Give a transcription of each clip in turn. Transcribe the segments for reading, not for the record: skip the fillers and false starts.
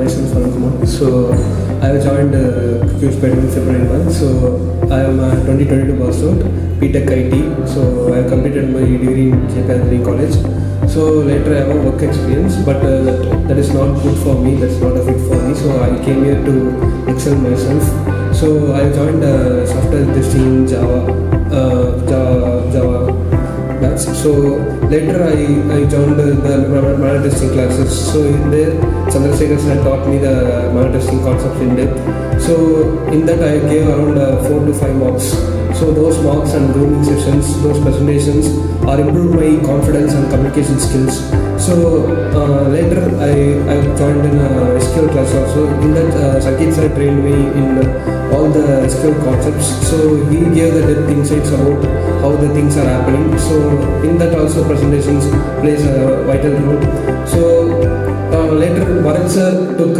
Myself Kumar. So I have joined QSpiders in February month. So I am 2022 passed out, BTech IT. So I have completed my degree in Jspiders college. So later I have a work experience, but that is not good for me. That's not a fit for me. So I came here to excel myself. So I joined software testing in Java batch. So later I joined the manual testing classes. So in there, Chandrasekhar sir taught me the manual testing concepts in depth. So in that I gave around 4 to 5 mocks. So those mocks and grooming sessions, those presentations are improved my confidence and communication skills. So later I joined in a SQL class also. In that Sakit sir trained me in all the SQL concepts. So he gave the depth insights about how the things are happening. So in that also presentations plays a vital role. So later Bharat sir took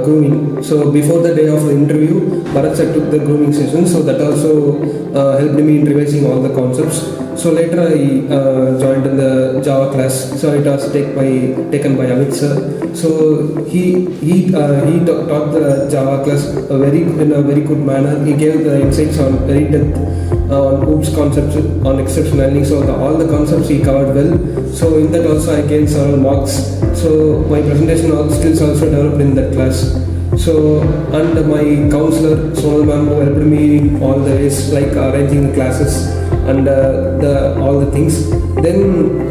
grooming. So before the day of the interview, Bharat sir took the grooming session. So that also helped me in revising all the concepts. So later I joined in the Java class. So it was taken by Amit sir. So he taught the Java class in a very good manner. He gave the insights on very depth on OOPS concepts, on exception learning. So all the concepts he covered well. So in that also I gained several marks. So my presentation skills also developed in that class. So and my counselor Sonal ma'am helped me in all the ways, like arranging the classes and all the things. Then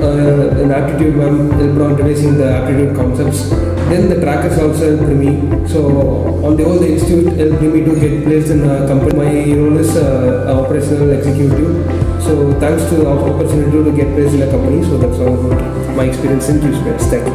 an aptitude ma'am helped on revising the aptitude concepts. Then the trackers also helped me. So on the whole, the institute helped me to get placed in a company. My role is operational executive. So thanks to the opportunity to get placed in a company. So that's all about my experience in QSpiders. Thank you.